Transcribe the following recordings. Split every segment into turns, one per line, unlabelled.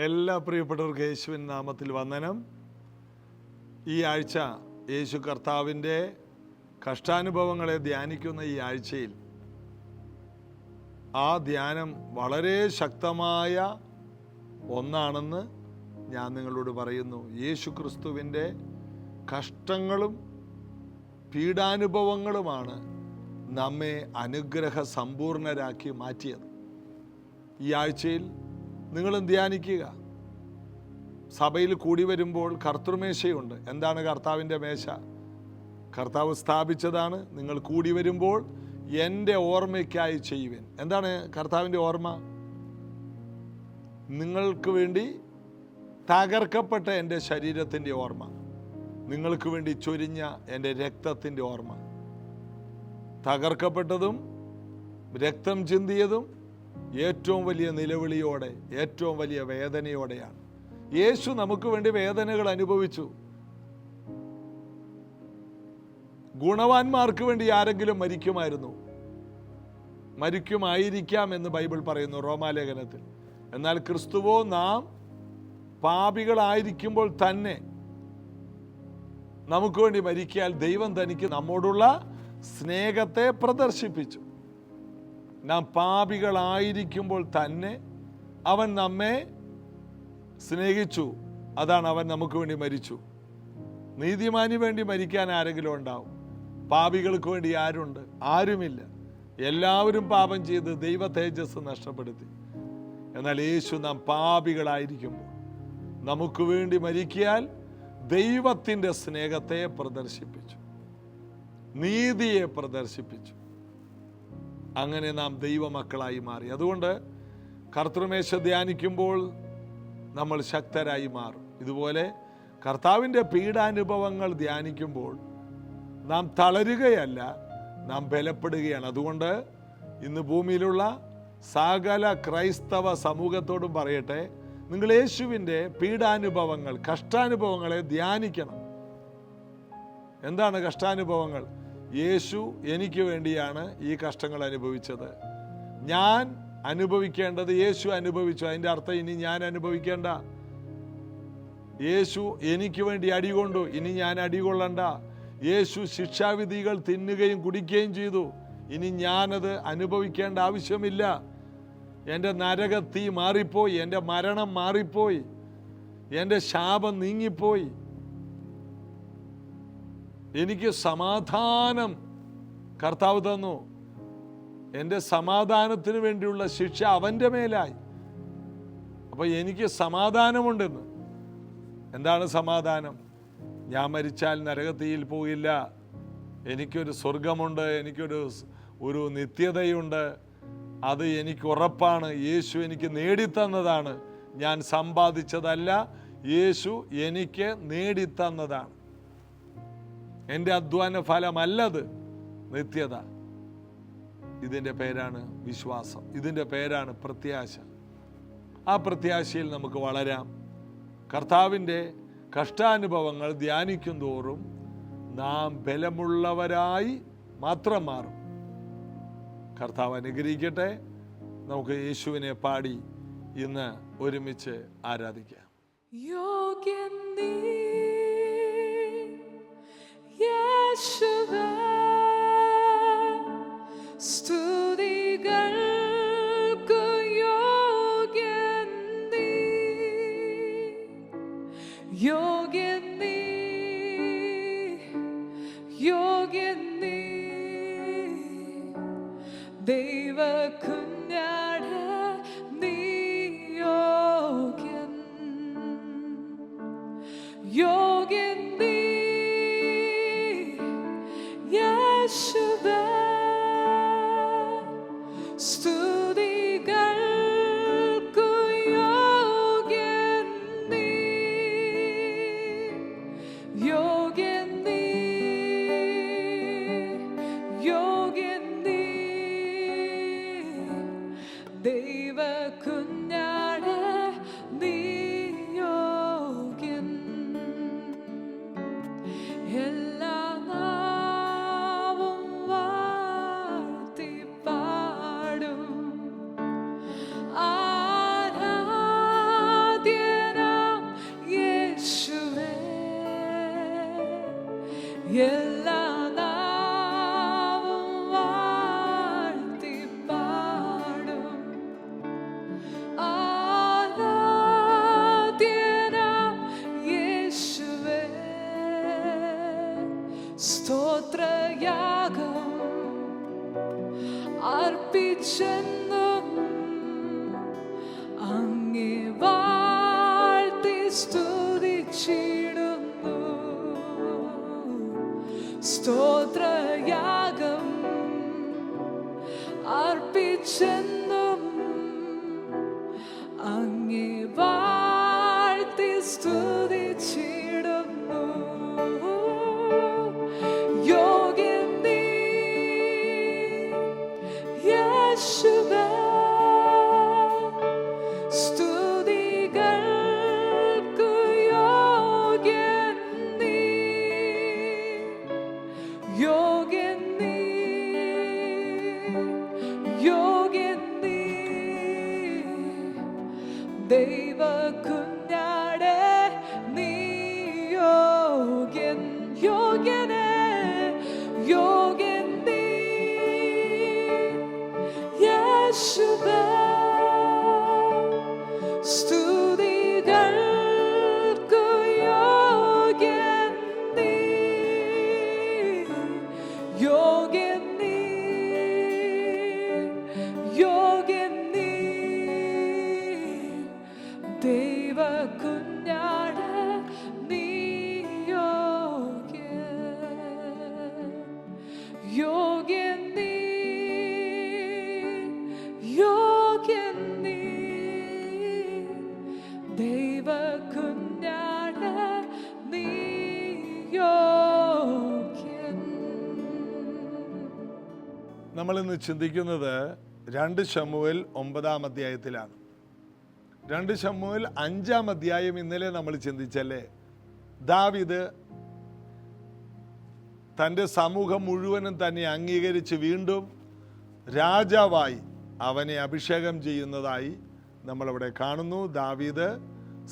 എല്ലാ പ്രിയപ്പെട്ടവർക്ക് യേശുവിൻ നാമത്തിൽ വന്ദനം. ഈ ആഴ്ച യേശു കർത്താവിൻ്റെ കഷ്ടാനുഭവങ്ങളെ ധ്യാനിക്കുന്ന ഈ ആഴ്ചയിൽ ആ ധ്യാനം വളരെ ശക്തമായ ഒന്നാണെന്ന് ഞാൻ നിങ്ങളോട് പറയുന്നു. യേശു ക്രിസ്തുവിൻ്റെ കഷ്ടങ്ങളും പീഡാനുഭവങ്ങളുമാണ് നമ്മെ അനുഗ്രഹ സമ്പൂർണരാക്കി മാറ്റിയത്. ഈ ആഴ്ചയിൽ നിങ്ങളും ധ്യാനിക്കുക. സഭയിൽ കൂടി വരുമ്പോൾ കർത്തൃമേശയുണ്ട്. എന്താണ് കർത്താവിൻ്റെ മേശ? കർത്താവ് സ്ഥാപിച്ചതാണ്. നിങ്ങൾ കൂടി വരുമ്പോൾ എൻ്റെ ഓർമ്മയ്ക്കായി ചെയ്യുവിൻ. എന്താണ് കർത്താവിൻ്റെ ഓർമ്മ? നിങ്ങൾക്ക് വേണ്ടി തകർക്കപ്പെട്ട എൻ്റെ ശരീരത്തിൻ്റെ ഓർമ്മ, നിങ്ങൾക്ക് വേണ്ടി ചൊരിഞ്ഞ എൻ്റെ രക്തത്തിൻ്റെ ഓർമ്മ. തകർക്കപ്പെട്ടതും രക്തം ചിന്തിയതും ഏറ്റവും വലിയ നിലവിളിയോടെ, ഏറ്റവും വലിയ വേദനയോടെയാണ്. യേശു നമുക്ക് വേണ്ടി വേദനകൾ അനുഭവിച്ചു. ഗുണവാന്മാർക്ക് വേണ്ടി ആരെങ്കിലും മരിക്കുമായിരുന്നു? മരിക്കുമായിരിക്കാം എന്ന് ബൈബിൾ പറയുന്നു റോമാലേഖനത്തിൽ. എന്നാൽ ക്രിസ്തുവോ നാം പാപികളായിരിക്കുമ്പോൾ തന്നെ നമുക്ക് വേണ്ടി മരിക്കാൻ ദൈവം തനിക്ക് നമ്മോടുള്ള സ്നേഹത്തെ പ്രദർശിപ്പിച്ചു. നാം പാപികളായിരിക്കുമ്പോൾ തന്നെ അവൻ നമ്മെ സ്നേഹിച്ചു. അതാണ് അവൻ നമുക്ക് വേണ്ടി മരിച്ചു. നീതിമാന് വേണ്ടി മരിക്കാൻ ആരെങ്കിലും ഉണ്ടാവും? പാപികൾക്ക് വേണ്ടി ആരുണ്ട്? ആരുമില്ല. എല്ലാവരും പാപം ചെയ്ത് ദൈവ തേജസ് നഷ്ടപ്പെടുത്തി. എന്നാൽ യേശു നാം പാപികളായിരിക്കുമ്പോൾ നമുക്ക് വേണ്ടി മരിക്കാൻ ദൈവത്തിൻ്റെ സ്നേഹത്തെ പ്രദർശിപ്പിച്ചു, നീതിയെ പ്രദർശിപ്പിച്ചു. അങ്ങനെ നാം ദൈവമക്കളായി മാറി. അതുകൊണ്ട് കർത്തൃമേശ ധ്യാനിക്കുമ്പോൾ നമ്മൾ ശക്തരായി മാറും. ഇതുപോലെ കർത്താവിൻ്റെ പീഡാനുഭവങ്ങൾ ധ്യാനിക്കുമ്പോൾ നാം തളരുകയല്ല, നാം ബലപ്പെടുകയാണ്. അതുകൊണ്ട് ഇന്ന് ഭൂമിയിലുള്ള സകല ക്രൈസ്തവ സമൂഹത്തോടും പറയട്ടെ, നിങ്ങൾ യേശുവിൻ്റെ പീഡാനുഭവങ്ങൾ, കഷ്ടാനുഭവങ്ങളെ ധ്യാനിക്കണം. എന്താണ് കഷ്ടാനുഭവങ്ങൾ? യേശു എനിക്ക് വേണ്ടിയാണ് ഈ കഷ്ടങ്ങൾ അനുഭവിച്ചത്. ഞാൻ അനുഭവിക്കേണ്ടത് യേശു അനുഭവിച്ചു. അതിൻ്റെ അർത്ഥം ഇനി ഞാൻ അനുഭവിക്കേണ്ട. യേശു എനിക്ക് വേണ്ടി അടികൊണ്ടു, ഇനി ഞാൻ അടികൊള്ളണ്ട. യേശു ശിക്ഷാവിധികൾ തിന്നുകയും കുടിക്കുകയും ചെയ്തു, ഇനി ഞാനത് അനുഭവിക്കേണ്ട ആവശ്യമില്ല. എൻ്റെ നരകത്തീ മാറിപ്പോയി, എൻ്റെ മരണം മാറിപ്പോയി, എൻ്റെ ശാപം നീങ്ങിപ്പോയി. എനിക്ക് സമാധാനം കർത്താവ് തന്നു. എൻ്റെ സമാധാനത്തിന് വേണ്ടിയുള്ള ശിക്ഷ അവൻ്റെ മേലായി. അപ്പോൾ എനിക്ക് സമാധാനമുണ്ടെന്ന്. എന്താണ് സമാധാനം? ഞാൻ മരിച്ചാൽ നരകത്തീയിൽ പോകില്ല, എനിക്കൊരു സ്വർഗമുണ്ട്, എനിക്കൊരു നിത്യതയുണ്ട്. അത് എനിക്ക് ഉറപ്പാണ്. യേശു എനിക്ക് നേടിത്തന്നതാണ്. ഞാൻ സമ്പാദിച്ചതല്ല, യേശു എനിക്ക് നേടിത്തന്നതാണ്. എൻ്റെ അധ്വാന ഫലമല്ലത്, നിത്യത. ഇതിൻ്റെ പേരാണ് വിശ്വാസം, ഇതിൻ്റെ പേരാണ് പ്രത്യാശ. ആ പ്രത്യാശയിൽ നമുക്ക് വളരാം. കർത്താവിൻ്റെ കഷ്ടാനുഭവങ്ങൾ ധ്യാനിക്കും തോറും നാം ബലമുള്ളവരായി മാത്രം മാറും. കർത്താവ് അനുഗ്രഹിക്കട്ടെ. നമുക്ക് യേശുവിനെ പാടി ഇന്ന് ഒരുമിച്ച് ആരാധിക്കാം.
യോഗ്യൻ നീ യേശുവേ, സ്തുതികൾക്കു യോഗ്യൻ നീ, യോഗ്യൻ നീ, യോഗ്യൻ നീ, ദൈവകുഞ്ഞാട് നീ യോഗ്യൻ, യോഗ്യൻ നീ യേശുവേ, സ്തുതികൾക്കു യോഗ്യൻ നീ, യോഗ്യൻ നീ, യോഗ്യൻ നീ, എല്ലാ നാവും വാഴ്ത്തി പാടും. ആരാധ്യനാം യേശുവേ, സ്തോത്രയാഗം അർപ്പിച്ചെന്നും അങ്ങേ വാഴ്ത്തി സ്തുതിച്ചിടുന്നു. സ്തോത്രയാഗം അർപ്പിച്ചെന്നും അങ്ങേ വാഴ്ത്തി സ്തുതിച്ചിടുന്നു. യോഗ്യൻ നീ യേശുവേ, സ്തുതികൾക്കു യോഗ്യൻ നീ. യോഗ്യൻ നീ, യോഗ്യൻ നീ. ദൈവ കുഞ്ഞാടേ നീ യോഗ്യൻ, യോഗ്യനേ, യോഗ്യൻ നീ യേശുവേ, സ്തുതികൾക്കു യോഗ്യൻ നീ. യോഗ്യൻ നീ, യോഗ്യൻ നീ. ദൈവ കുഞ്ഞാടേ നീ യോഗ്യൻ. യോഗ്യൻ നീ, യോഗ്യൻ നീ. ദൈവ കുഞ്ഞാടേ നീ യോഗ്യൻ.
നമ്മളിന്ന് ചിന്തിക്കുന്നത് 2 ശമൂവേൽ 9 അധ്യായത്തിലാണ്. 2 ശമൂവേൽ 5 അധ്യായം ഇന്നലെ നമ്മൾ ചിന്തിച്ചല്ലേ. ദാവീദ് തൻ്റെ സമൂഹം മുഴുവനും തന്നെ അംഗീകരിച്ച് വീണ്ടും രാജാവായി അവനെ അഭിഷേകം ചെയ്യുന്നതായി നമ്മളവിടെ കാണുന്നു. ദാവീദ്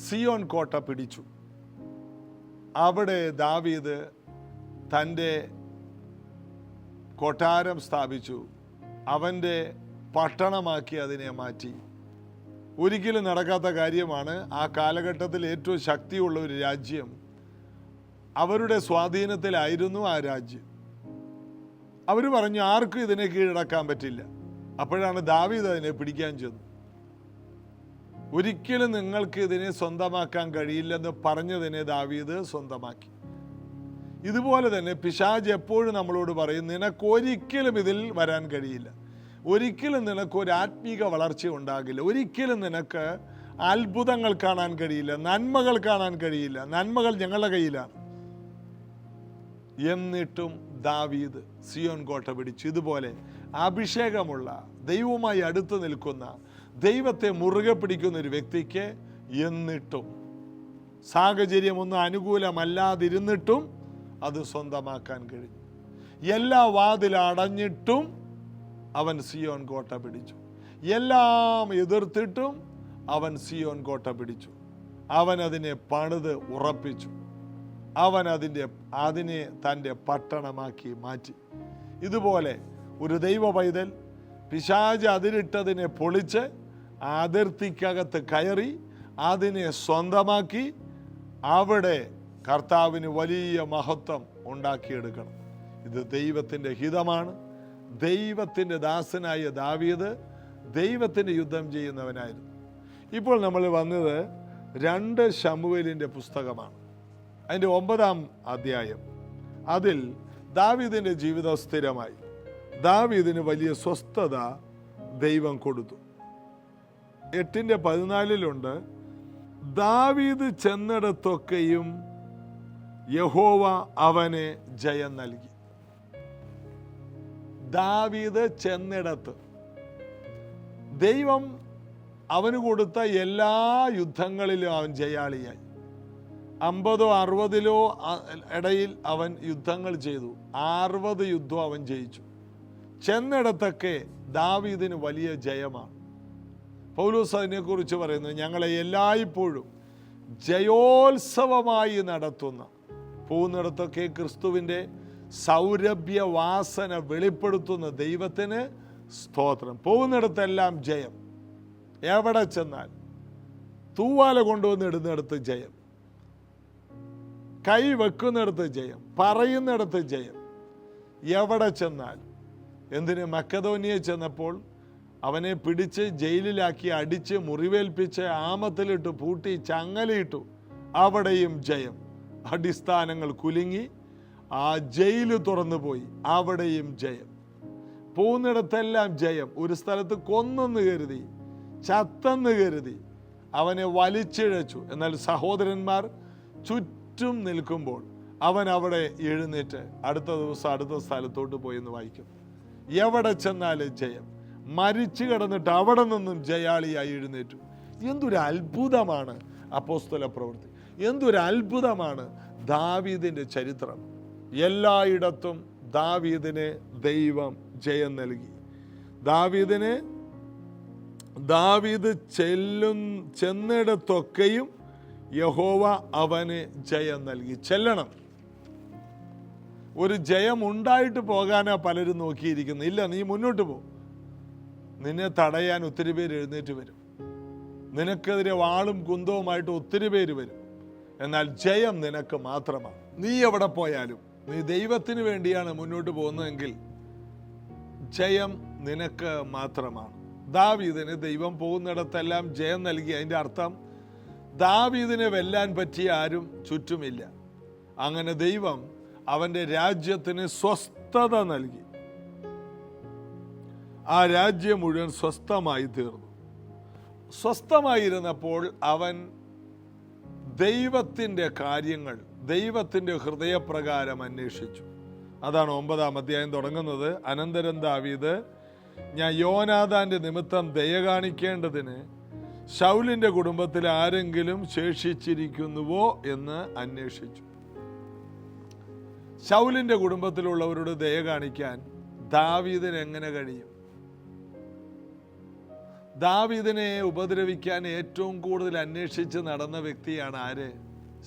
സിയോൻ കോട്ട പിടിച്ചു. അവിടെ ദാവീദ് തൻ്റെ കൊട്ടാരം സ്ഥാപിച്ചു. അവൻ്റെ പട്ടണമാക്കി അതിനെ മാറ്റി. ഒരിക്കലും നടക്കാത്ത കാര്യമാണ്. ആ കാലഘട്ടത്തിൽ ഏറ്റവും ശക്തിയുള്ള ഒരു രാജ്യം, അവരുടെ സ്വാധീനത്തിലായിരുന്നു ആ രാജ്യം. അവർ പറഞ്ഞു ആർക്കും ഇതിനെ കീഴടക്കാൻ പറ്റില്ല. അപ്പോഴാണ് ദാവീദ് അതിനെ പിടിക്കാൻ ചെന്നു. ഒരിക്കലും നിങ്ങൾക്ക് ഇതിനെ സ്വന്തമാക്കാൻ കഴിയില്ലെന്ന് പറഞ്ഞതിനെ ദാവീദ് സ്വന്തമാക്കി. ഇതുപോലെ തന്നെ പിശാച് എപ്പോഴും നമ്മളോട് പറയും, നിനക്കൊരിക്കലും ഇതിൽ വരാൻ കഴിയില്ല, ഒരിക്കലും നിനക്കൊരു ആത്മീക വളർച്ച ഉണ്ടാകില്ല, ഒരിക്കലും നിനക്ക് അത്ഭുതങ്ങൾ കാണാൻ കഴിയില്ല, നന്മകൾ കാണാൻ കഴിയില്ല, നന്മകൾ ഞങ്ങളുടെ കയ്യിലാണ്. എന്നിട്ടും ദാവീദ് സിയോൻ കോട്ട പിടിച്ചു. ഇതുപോലെ അഭിഷേകമുള്ള, ദൈവവുമായി അടുത്ത് നിൽക്കുന്ന, ദൈവത്തെ മുറുകെ പിടിക്കുന്ന ഒരു വ്യക്തിക്ക് എന്നിട്ടും സാഹചര്യമൊന്നും അനുകൂലമല്ലാതിരുന്നിട്ടും അത് സ്വന്തമാക്കാൻ കഴിഞ്ഞു. എല്ലാ വാതിലടഞ്ഞിട്ടും അവൻ സിയോൻ കോട്ട പിടിച്ചു. എല്ലാം എതിർത്തിട്ടും അവൻ സിയോൻ കോട്ട പിടിച്ചു. അവൻ അതിനെ പണിത് ഉറപ്പിച്ചു. അവൻ അതിനെ തൻ്റെ പട്ടണമാക്കി മാറ്റി. ഇതുപോലെ ഒരു ദൈവ പൈതൽ പിശാച് അതിരിട്ടതിനെ പൊളിച്ച് അതിർത്തിക്കകത്ത് കയറി അതിനെ സ്വന്തമാക്കി അവിടെ കർത്താവിന് വലിയ മഹത്വം ഉണ്ടാക്കിയെടുക്കണം. ഇത് ദൈവത്തിൻ്റെ ഹിതമാണ്. ദൈവത്തിൻ്റെ ദാസനായ ദാവീദ് ദൈവത്തിൻ്റെ യുദ്ധം ചെയ്യുന്നവനായിരുന്നു. ഇപ്പോൾ നമ്മൾ വന്നത് 2 ശമൂവേലിൻ്റെ പുസ്തകമാണ്. അതിൻ്റെ 9 അധ്യായം. അതിൽ ദാവീദിൻ്റെ ജീവിതം സ്ഥിരമായി. ദാവീദിന് വലിയ സ്വസ്ഥത ദൈവം കൊടുത്തു. 8:14 ദാവീദ് ചെന്നിടത്തൊക്കെയും യഹോവ അവന് ജയം നൽകി. ദാവീദ് ചെന്നിടത്ത് ദൈവം അവന് കൊടുത്ത എല്ലാ യുദ്ധങ്ങളിലും അവൻ ജയാളിയായി. 50-60 ഇടയിൽ അവൻ യുദ്ധങ്ങൾ ചെയ്തു. 60 യുദ്ധം അവൻ ജയിച്ചു. ചെന്നിടത്തൊക്കെ ദാവീദിന് വലിയ ജയമാണ്. പൗലോസ് അതിനെക്കുറിച്ച് പറയുന്നത്, ഞങ്ങളെ എല്ലായ്പ്പോഴും ജയോത്സവമായി നടത്തുന്ന പോകുന്നിടത്തൊക്കെ ക്രിസ്തുവിൻ്റെ സൗരഭ്യവാസന വെളിപ്പെടുത്തുന്ന ദൈവത്തിന് സ്തോത്രം. പോകുന്നിടത്തെല്ലാം ജയം. എവിടെ ചെന്നാൽ തൂവാല കൊണ്ടുവന്ന് ഇടുന്നിടത്ത് ജയം, കൈ വെക്കുന്നിടത്ത് ജയം, പറയുന്നിടത്ത് ജയം. എവിടെ ചെന്നാൽ. എന്തിന്? മക്കതോനിയ ചെന്നപ്പോൾ അവനെ പിടിച്ച് ജയിലിലാക്കി, അടിച്ച്, മുറിവേൽപ്പിച്ച്, ആമത്തിലിട്ട് പൂട്ടി, ചങ്ങലയിട്ടു. അവിടെയും ജയം. അടിസ്ഥാനങ്ങൾ കുലുങ്ങി, ആ ജയില് തുറന്നു പോയി. അവിടെയും ജയം. പോകുന്നിടത്തെല്ലാം ജയം. ഒരു സ്ഥലത്ത് കൊന്നെന്ന് കരുതി, ചത്തെന്ന് കരുതി അവനെ വലിച്ചിഴച്ചു. എന്നാൽ സഹോദരന്മാർ ചുറ്റും നിൽക്കുമ്പോൾ അവൻ അവിടെ എഴുന്നേറ്റ് അടുത്ത ദിവസം അടുത്ത സ്ഥലത്തോട്ട് പോയി എന്ന് വായിക്കും. എവിടെ ചെന്നാലും ജയം. മരിച്ചു കിടന്നിട്ട് അവിടെ നിന്നും ജയാളിയായി എഴുന്നേറ്റു. എന്തൊരു അത്ഭുതമാണ് അപ്പോസ്തല പ്രവൃത്തി! എന്തൊരു അത്ഭുതമാണ് ദാവീദിൻ്റെ ചരിത്രം! എല്ലായിടത്തും ദാവീദിന് ദൈവം ജയം നൽകി. ദാവീദ് ചെന്നിടത്തൊക്കെയും യഹോവ അവന് ജയം നൽകി. ചെല്ലണം. ഒരു ജയം ഉണ്ടായിട്ട് പോകാനാ പലരും നോക്കിയിരിക്കുന്നു. ഇല്ല, നീ മുന്നോട്ട് പോ. നിന്നെ തടയാൻ ഒത്തിരി പേര് എഴുന്നേറ്റ് വരും. നിനക്കെതിരെ വാളും കുന്തവുമായിട്ട് ഒത്തിരി പേര് വരും. എന്നാൽ ജയം നിനക്ക് മാത്രമാണ്. നീ എവിടെ പോയാലും നീ ദൈവത്തിന് വേണ്ടിയാണ് മുന്നോട്ട് പോകുന്നതെങ്കിൽ ജയം നിനക്ക് മാത്രമാണ്. ദാവീദിന് ദൈവം പോകുന്നിടത്തെല്ലാം ജയം നൽകി. അതിൻ്റെ അർത്ഥം ദാവീദിനെ വെല്ലാൻ പറ്റിയ ആരും ചുറ്റുമില്ല. അങ്ങനെ ദൈവം അവൻ്റെ രാജ്യത്തിന് സ്വസ്ഥത നൽകി. ആ രാജ്യം മുഴുവൻ സ്വസ്ഥമായി തീർന്നു. സ്വസ്ഥമായിരുന്നപ്പോൾ അവൻ ദൈവത്തിൻ്റെ കാര്യങ്ങൾ, ദൈവത്തിൻ്റെ ഹൃദയപ്രകാരം അന്വേഷിച്ചു. അതാണ് 9-ാം അധ്യായം തുടങ്ങുന്നത്. അനന്തരം ദാവീദ്, ഞാൻ യോനാഥാന്റെ നിമിത്തം ദയ കാണിക്കേണ്ടതിന് ശൗലിന്റെ കുടുംബത്തിൽ ആരെങ്കിലും ശേഷിച്ചിരിക്കുന്നുവോ എന്ന് അന്വേഷിച്ചു. ശൗലിന്റെ കുടുംബത്തിലുള്ളവരോട് ദയ കാണിക്കാൻ ദാവീദിന് എങ്ങനെ കഴിയും? ദാവീദിനെ ഉപദ്രവിക്കാൻ ഏറ്റവും കൂടുതൽ അന്വേഷിച്ച് നടന്ന വ്യക്തിയാണ് ആര്?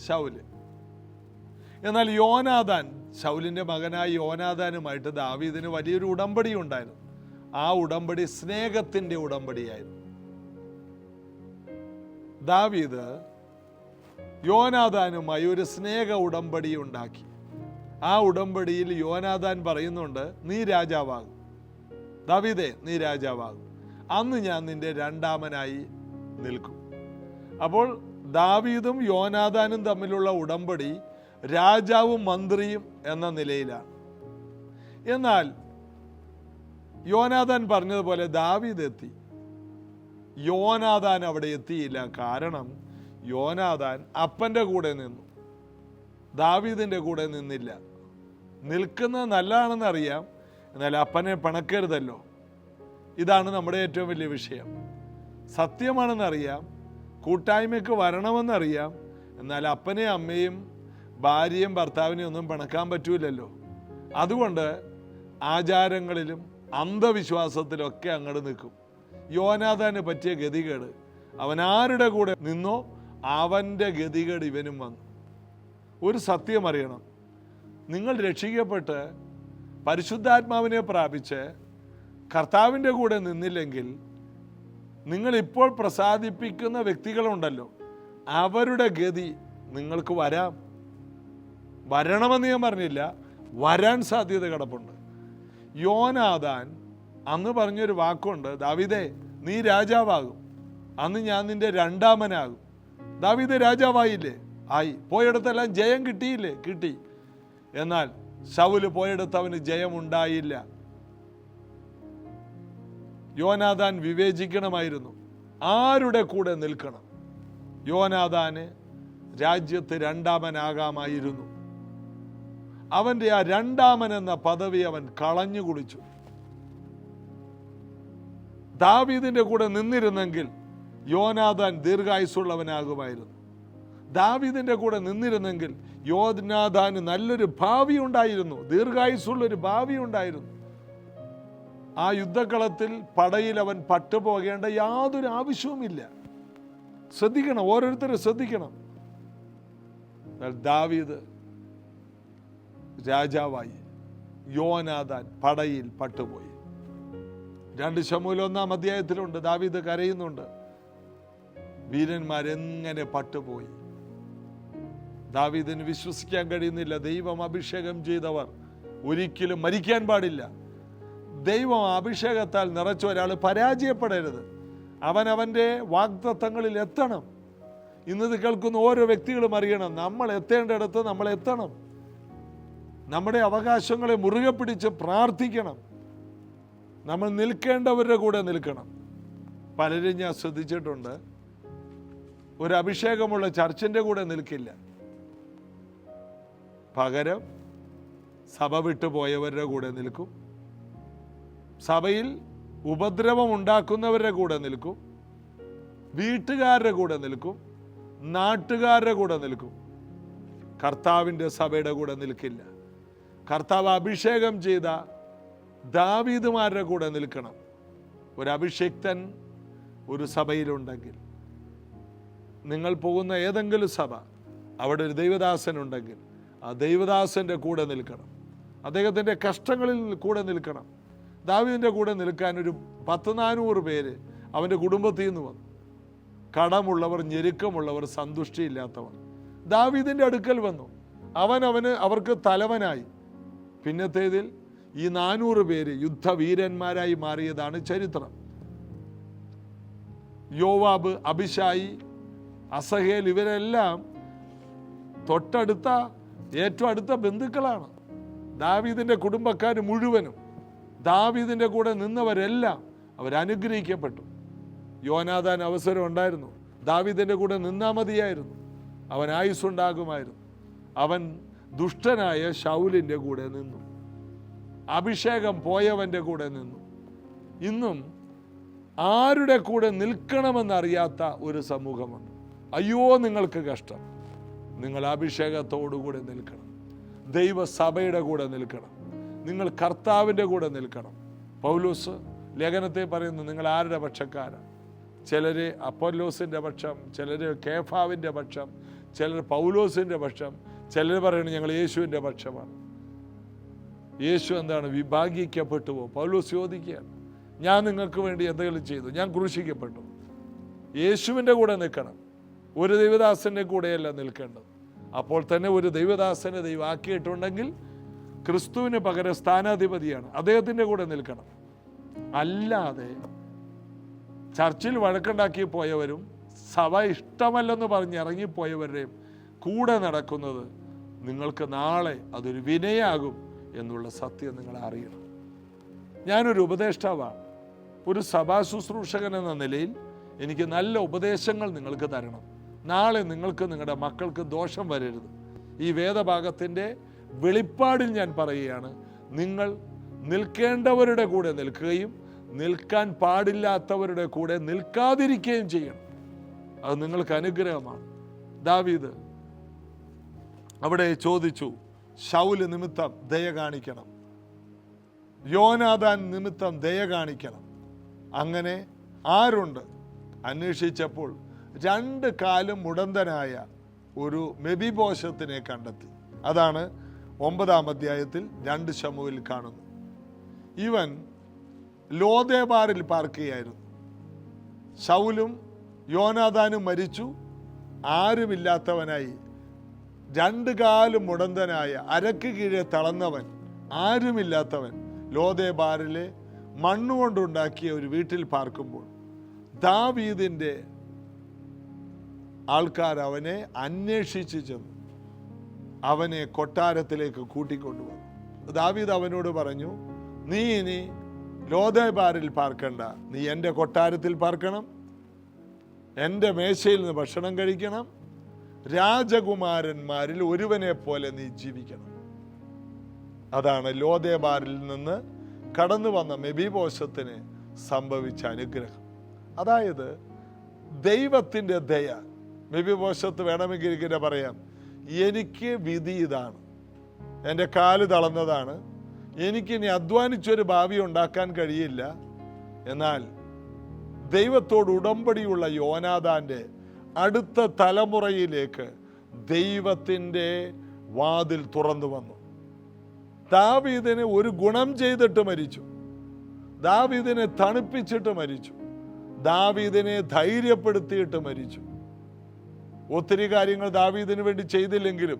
ശൗല്. എന്നാൽ യോനാഥാൻ, ശൗലിന്റെ മകനായ യോനാഥാനുമായിട്ട് ദാവീദിന് വലിയൊരു ഉടമ്പടി ഉണ്ടായിരുന്നു. ആ ഉടമ്പടി സ്നേഹത്തിന്റെ ഉടമ്പടിയായിരുന്നു. ദാവീദ് യോനാഥാനുമായി ഒരു സ്നേഹ ഉടമ്പടി ഉണ്ടാക്കി. ആ ഉടമ്പടിയിൽ യോനാഥാൻ പറയുന്നുണ്ട്, നീ രാജാവാകും, ദാവീദേ നീ രാജാവാകും, അന്ന് ഞാൻ നിന്റെ രണ്ടാമനായി നിൽക്കും. അപ്പോൾ ദാവീദും യോനാഥാനും തമ്മിലുള്ള ഉടമ്പടി രാജാവും മന്ത്രിയും എന്ന നിലയിലാണ്. എന്നാൽ യോനാഥാൻ പറഞ്ഞതുപോലെ ദാവീദ് എത്തി. യോനാഥാൻ അവിടെ എത്തിയില്ല. കാരണം യോനാഥാൻ അപ്പൻ്റെ കൂടെ നിന്നു, ദാവീദിൻ്റെ കൂടെ നിന്നില്ല. നിൽക്കുന്നത് നല്ലതാണെന്ന് അറിയാം, എന്നാൽ അപ്പനെ പിണക്കരുതല്ലോ. ഇതാണ് നമ്മുടെ ഏറ്റവും വലിയ വിഷയം. സത്യമാണെന്നറിയാം, കൂട്ടായ്മയ്ക്ക് വരണമെന്നറിയാം, എന്നാൽ അപ്പനെയും അമ്മയും ഭാര്യയും ഭർത്താവിനെയും ഒന്നും പിണക്കാൻ പറ്റൂലല്ലോ. അതുകൊണ്ട് ആചാരങ്ങളിലും അന്ധവിശ്വാസത്തിലൊക്കെ അങ്ങോട്ട് നിൽക്കും. യോനാഥാന് പറ്റിയ ഗതികേട്, അവൻ ആരുടെ കൂടെ നിന്നോ അവൻ്റെ ഗതികേട് ഇവനും വന്നു. ഒരു സത്യം അറിയണം, നിങ്ങൾ രക്ഷിക്കപ്പെട്ട് പരിശുദ്ധാത്മാവിനെ പ്രാപിച്ച് കർത്താവിൻ്റെ കൂടെ നിന്നില്ലെങ്കിൽ നിങ്ങളിപ്പോൾ പ്രസാദിപ്പിക്കുന്ന വ്യക്തികളുണ്ടല്ലോ, അവരുടെ ഗതി നിങ്ങൾക്ക് വരണമെന്ന് ഞാൻ പറഞ്ഞില്ല, വരാൻ സാധ്യത കിടപ്പുണ്ട്. യോനാഥാൻ അന്ന് പറഞ്ഞൊരു വാക്കുണ്ട്, ദാവീദേ നീ രാജാവാകും, അന്ന് ഞാൻ നിന്റെ രണ്ടാമനാകും. ദാവീദ് രാജാവായില്ലേ? ആയി. പോയിടത്തെല്ലാം ജയം കിട്ടിയില്ലേ? കിട്ടി. എന്നാൽ ശൗല് പോയിടത്ത് അവന് ജയമുണ്ടായില്ല. യോനാഥാൻ വിവേചിക്കണമായിരുന്നു, ആരുടെ കൂടെ നിൽക്കണം. യോനാഥാന് രാജ്യത്ത് രണ്ടാമനാകാമായിരുന്നു. അവൻ്റെ ആ രണ്ടാമൻ എന്ന പദവി അവൻ കളഞ്ഞു കുടിച്ചു. ദാവീദിന്റെ കൂടെ നിന്നിരുന്നെങ്കിൽ യോനാഥാൻ ദീർഘായുസ്സുള്ളവനാകുമായിരുന്നു. ദാവീദിന്റെ കൂടെ നിന്നിരുന്നെങ്കിൽ യോനാഥാന് നല്ലൊരു ഭാവി ഉണ്ടായിരുന്നു, ദീർഘായുസ്സുള്ളൊരു ഭാവി ഉണ്ടായിരുന്നു. ആ യുദ്ധക്കളത്തിൽ പടയിൽ അവൻ പട്ടുപോകേണ്ട യാതൊരു ആവശ്യവുമില്ല. ശ്രദ്ധിക്കണം, ഓരോരുത്തരും ശ്രദ്ധിക്കണം. ദാവീദ് രാജാവായി. യോനാഥാൻ പടയിൽ പട്ടുപോയി. 2 ശമൂവേൽ 1-ാം അധ്യായത്തിലുണ്ട്. ദാവീദ് കരയുന്നുണ്ട്, വീരന്മാരെങ്ങനെ പട്ടുപോയി. ദാവീദിന് വിശ്വസിക്കാൻ കഴിയുന്നില്ല. ദൈവം അഭിഷേകം ചെയ്തവർ ഒരിക്കലും മരിക്കാൻ പാടില്ല. ദൈവം അഭിഷേകത്താൽ നിറച്ച ഒരാൾ പരാജയപ്പെടരുത്. അവനവൻ്റെ വാഗ്ദത്തങ്ങളിൽ എത്തണം. ഇന്നത് കേൾക്കുന്ന ഓരോ വ്യക്തികളും അറിയണം, നമ്മൾ എത്തേണ്ടിടത്ത് നമ്മൾ എത്തണം. നമ്മുടെ അവകാശങ്ങളെ മുറുകെ പിടിച്ച് പ്രാർത്ഥിക്കണം. നമ്മൾ നിൽക്കേണ്ടവരുടെ കൂടെ നിൽക്കണം. പലരും ഞാൻ ശ്രദ്ധിച്ചിട്ടുണ്ട്, ഒരു അഭിഷേകമുള്ള ചർച്ചിൻ്റെ കൂടെ നിൽക്കില്ല, പകരം സഭ വിട്ടുപോയവരുടെ കൂടെ നിൽക്കും, സഭയിൽ ഉപദ്രവം ഉണ്ടാക്കുന്നവരുടെ കൂടെ നിൽക്കും, വീട്ടുകാരുടെ കൂടെ നിൽക്കും, നാട്ടുകാരുടെ കൂടെ നിൽക്കും. കർത്താവിൻ്റെ സഭയുടെ കൂടെ നിൽക്കില്ല. കർത്താവ് അഭിഷേകം ചെയ്ത ദാവീദുമാരുടെ കൂടെ നിൽക്കണം. ഒരു അഭിഷിക്തൻ ഒരു സഭയിലുണ്ടെങ്കിൽ, നിങ്ങൾ പോകുന്ന ഏതെങ്കിലും സഭ, അവിടെ ഒരു ദൈവദാസൻ ഉണ്ടെങ്കിൽ ആ ദൈവദാസൻ്റെ കൂടെ നിൽക്കണം. അദ്ദേഹത്തിൻ്റെ കഷ്ടങ്ങളിൽ കൂടെ നിൽക്കണം. ദാവീദിൻ്റെ കൂടെ നിൽക്കാൻ ഒരു 100-400 പേര് അവൻ്റെ കുടുംബത്തിൽ നിന്ന് വന്നു. കടമുള്ളവർ, ഞെരുക്കമുള്ളവർ, സന്തുഷ്ടിയില്ലാത്തവർ ദാവീദിൻ്റെ അടുക്കൽ വന്നു. അവർക്ക് തലവനായി. പിന്നത്തേതിൽ ഈ 400 പേര് യുദ്ധവീരന്മാരായി മാറിയതാണ് ചരിത്രം. യോവാബ്, അബിശായി, അസഹേൽ ഇവരെല്ലാം തൊട്ടടുത്ത ഏറ്റവും അടുത്ത ബന്ധുക്കളാണ്. ദാവീദിൻ്റെ കുടുംബക്കാർ മുഴുവനും, ദാവീദിൻ്റെ കൂടെ നിന്നവരെല്ലാം അവരനുഗ്രഹിക്കപ്പെട്ടു. യോനാഥാൻ അവസരം ഉണ്ടായിരുന്നു, ദാവീദിൻ്റെ കൂടെ നിന്നാ മതിയായിരുന്നു, അവൻ ആയുസ്സുണ്ടാകുമായിരുന്നു. അവൻ ദുഷ്ടനായ ശൗലിൻ്റെ കൂടെ നിന്നു, അഭിഷേകം പോയവൻ്റെ കൂടെ നിന്നു. ഇന്നും ആരുടെ കൂടെ നിൽക്കണമെന്നറിയാത്ത ഒരു സമൂഹമുണ്ട്. അയ്യോ, നിങ്ങൾക്ക് കഷ്ടം. നിങ്ങൾ അഭിഷേകത്തോടുകൂടെ നിൽക്കണം, ദൈവസഭയുടെ കൂടെ നിൽക്കണം, നിങ്ങൾ കർത്താവിൻ്റെ കൂടെ നിൽക്കണം. പൗലോസ് ലേഖനത്തെ പറയുന്നു, നിങ്ങൾ ആരുടെ പക്ഷക്കാരാണ്? ചിലർ അപ്പൊല്ലോസിൻ്റെ പക്ഷം, ചിലർ കേഫാവിൻ്റെ പക്ഷം, ചിലർ പൗലോസിൻ്റെ പക്ഷം, ചിലർ പറയുന്നത് ഞങ്ങൾ യേശുവിൻ്റെ പക്ഷമാണ്. യേശു എന്താണ്? വിഭാഗിക്കപ്പെട്ടു പോകും. പൗലോസ് ചോദിക്കുകയാണ്, ഞാൻ നിങ്ങൾക്ക് വേണ്ടി എന്തെങ്കിലും ചെയ്തു? ഞാൻ ക്രൂശിക്കപ്പെട്ടു. യേശുവിൻ്റെ കൂടെ നിൽക്കണം, ഒരു ദൈവദാസൻ്റെ കൂടെയല്ല നിൽക്കേണ്ടത്. അപ്പോൾ തന്നെ ഒരു ദൈവദാസനെ ദൈവം ആക്കിയിട്ടുണ്ടെങ്കിൽ ക്രിസ്തുവിന് പകരം സ്ഥാനാധിപതിയാണ്, അദ്ദേഹത്തിൻ്റെ കൂടെ നിൽക്കണം. അല്ലാതെ ചർച്ചിൽ വഴക്കുണ്ടാക്കി പോയവരും സഭ ഇഷ്ടമല്ലെന്ന് പറഞ്ഞ് ഇറങ്ങിപ്പോയവരുടെയും കൂടെ നടക്കുന്നത് നിങ്ങൾക്ക് നാളെ അതൊരു വിനയാകും എന്നുള്ള സത്യം നിങ്ങൾ അറിയണം. ഞാനൊരു ഉപദേഷ്ടാവാണ്. ഒരു സഭാ ശുശ്രൂഷകൻ എന്ന നിലയിൽ എനിക്ക് നല്ല ഉപദേശങ്ങൾ നിങ്ങൾക്ക് തരണം. നാളെ നിങ്ങൾക്ക് നിങ്ങളുടെ മക്കൾക്ക് ദോഷം വരരുത്. ഈ വേദഭാഗത്തിൻ്റെ വെളിപ്പാടിൽ ഞാൻ പറയുകയാണ്, നിങ്ങൾ നിൽക്കേണ്ടവരുടെ കൂടെ നിൽക്കുകയും നിൽക്കാൻ പാടില്ലാത്തവരുടെ കൂടെ നിൽക്കാതിരിക്കുകയും ചെയ്യണം. അത് നിങ്ങൾക്ക് അനുഗ്രഹമാണ്. ദാവീദ് അവിടെ ചോദിച്ചു, ശൗല് നിമിത്തം ദയ കാണിക്കണം, യോനാഥാൻ നിമിത്തം ദയ കാണിക്കണം. അങ്ങനെ ആരുണ്ട്? അന്വേഷിച്ചപ്പോൾ 2 കാലും മുടന്തനായ ഒരു മെബിബോശത്തിനെ കണ്ടെത്തി. അതാണ് 9-ാം അധ്യായത്തിൽ 2 ശമൂവേൽ കാണുന്നു. ഇവൻ ലോദേബാറിൽ പാർക്കുകയായിരുന്നു. ശൗലും യോനാഥാനും മരിച്ചു. ആരുമില്ലാത്തവനായി 2 കാലും മുടന്തനായ, അരക്ക് കീഴെ തളർന്നവൻ, ആരുമില്ലാത്തവൻ ലോദേബാറിലെ മണ്ണുകൊണ്ടുണ്ടാക്കിയ ഒരു വീട്ടിൽ പാർക്കുമ്പോൾ ദാവീദിൻ്റെ ആൾക്കാർ അവനെ അന്വേഷിച്ച് ചെന്നു. അവനെ കൊട്ടാരത്തിലേക്ക് കൂട്ടിക്കൊണ്ടുവന്നു. ദാവീദ് അവനോട് പറഞ്ഞു, നീ ഇനി ലോദേബാറിൽ പാർക്കണ്ട, നീ എൻ്റെ കൊട്ടാരത്തിൽ പാർക്കണം, എൻ്റെ മേശയിൽ നിന്ന് ഭക്ഷണം കഴിക്കണം, രാജകുമാരന്മാരിൽ ഒരുവനെ പോലെ നീ ജീവിക്കണം. അതാണ് ലോദേബാറിൽ നിന്ന് കടന്നു വന്ന മെബിബോശത്തിന് സംഭവിച്ച അനുഗ്രഹം. അതായത് ദൈവത്തിൻ്റെ ദയ. മെബിബോശത്ത് വേണമെങ്കിൽ ഇങ്ങനെ പറയാം, എനിക്ക് വിധി ഇതാണ്, എൻ്റെ കാല് തളർന്നതാണ്, എനിക്കിനി അധ്വാനിച്ചൊരു ഭാവി ഉണ്ടാക്കാൻ കഴിയില്ല. എന്നാൽ ദൈവത്തോട് ഉടമ്പടിയുള്ള യോനാഥാൻ്റെ അടുത്ത തലമുറയിലേക്ക് ദൈവത്തിൻ്റെ വാതിൽ തുറന്നു വന്നു. ദാവീദിന് ഒരു ഗുണം ചെയ്തിട്ട് മരിച്ചു, ദാവീദിനെ തണുപ്പിച്ചിട്ട് മരിച്ചു, ദാവീദിനെ ധൈര്യപ്പെടുത്തിയിട്ട് മരിച്ചു. ഒത്തിരി കാര്യങ്ങൾ ദാവീദിന് വേണ്ടി ചെയ്തില്ലെങ്കിലും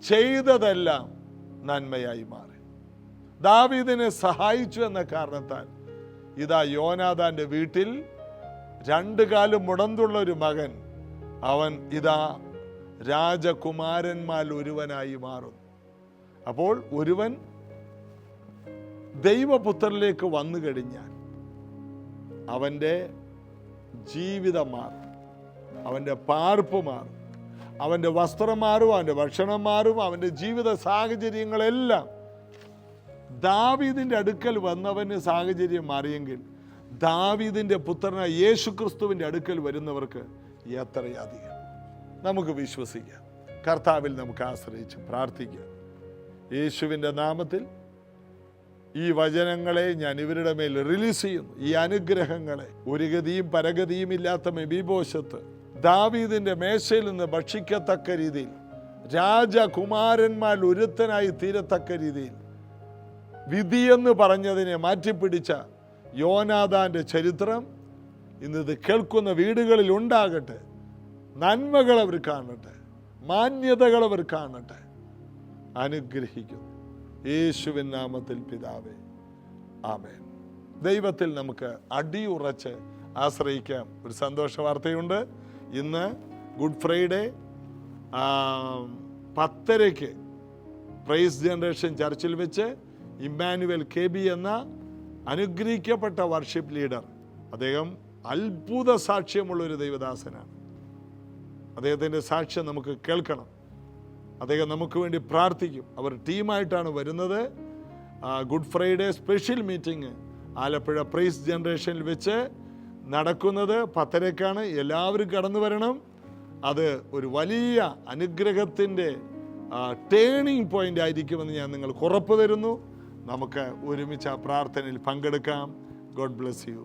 ചെയ്തതെല്ലാം നന്മയായി മാറി. ദാവീദിനെ സഹായിച്ചു എന്ന കാരണത്താൽ ഇതാ യോനാഥാന്റെ വീട്ടിൽ 2 കാലും മുടന്തുള്ള ഒരു മകൻ, അവൻ ഇതാ രാജകുമാരന്മാരിൽ ഒരുവനായി മാറുന്നു. അപ്പോൾ ഒരുവൻ ദൈവപുത്രനിലേക്ക് വന്നു കഴിഞ്ഞാൽ അവൻ്റെ ജീവിതം മാറും, അവൻ്റെ പാർപ്പ് മാറും, അവൻ്റെ വസ്ത്രം മാറും, അവൻ്റെ ഭക്ഷണം മാറും, അവൻ്റെ ജീവിത സാഹചര്യങ്ങളെല്ലാം. ദാവീദിൻ്റെ അടുക്കൽ വന്നവന് സാഹചര്യം മാറിയെങ്കിൽ ദാവീദിൻ്റെ പുത്രനായ യേശുക്രിസ്തുവിൻ്റെ അടുക്കൽ വരുന്നവർക്ക് എത്രയധികം. നമുക്ക് വിശ്വസിക്കാം, കർത്താവിൽ നമുക്ക് ആശ്രയിച്ച് പ്രാർത്ഥിക്കാം. യേശുവിൻ്റെ നാമത്തിൽ ഈ വചനങ്ങളെ ഞാൻ ഇവരുടെ മേൽ റിലീസ് ചെയ്യുന്നു. ഈ അനുഗ്രഹങ്ങളെ, ഒരു ഗതിയും പരഗതിയും ഇല്ലാത്ത മെബീബോശത്ത് ദാവീദിന്റെ മേശയിൽ നിന്ന് ഭക്ഷിക്കത്തക്ക രീതിയിൽ, രാജകുമാരന്മാരിൽ ഒരുത്തനായി തീരത്തക്ക രീതിയിൽ, വിധിയെന്ന് പറഞ്ഞതിനെ മാറ്റിപ്പിടിച്ച യോനാഥാന്റെ ചരിത്രം ഇന്നത് കേൾക്കുന്ന വീടുകളിൽ ഉണ്ടാകട്ടെ. നന്മകൾ അവർ കാണട്ടെ, മാന്യതകൾ അവർ കാണട്ടെ. അനുഗ്രഹിക്കുന്നു യേശുവിൻ നാമത്തിൽ പിതാവേ, ആമേൻ. ദൈവത്തിൽ നമുക്ക് അടിയുറച്ച് ആശ്രയിക്കാം. ഒരു സന്തോഷ വാർത്തയുണ്ട്. ഇന്ന് ഗുഡ് ഫ്രൈഡേ 10:30 പ്രൈസ് ജനറേഷൻ ചർച്ചിൽ വെച്ച് ഇമ്മാനുവൽ KB എന്ന അനുഗ്രഹിക്കപ്പെട്ട വർഷിപ്പ് ലീഡർ, അദ്ദേഹം അത്ഭുത സാക്ഷ്യമുള്ളൊരു ദൈവദാസനാണ്. അദ്ദേഹത്തിൻ്റെ സാക്ഷ്യം നമുക്ക് കേൾക്കണം. അദ്ദേഹം നമുക്ക് വേണ്ടി പ്രാർത്ഥിക്കും. അവർ ടീമായിട്ടാണ് വരുന്നത്. Good Friday special meeting Alappuzha praise ജനറേഷനിൽ വെച്ച് നടക്കുന്നത് 10:30-ക്കാണ്. എല്ലാവരും കടന്നു വരണം. അത് ഒരു വലിയ അനുഗ്രഹത്തിൻ്റെ ടേണിംഗ് പോയിന്റ് ആയിരിക്കുമെന്ന് ഞാൻ നിങ്ങൾക്ക് ഉറപ്പ് തരുന്നു. നമുക്ക് ഒരുമിച്ച് ആ പ്രാർത്ഥനയിൽ പങ്കെടുക്കാം. God bless you.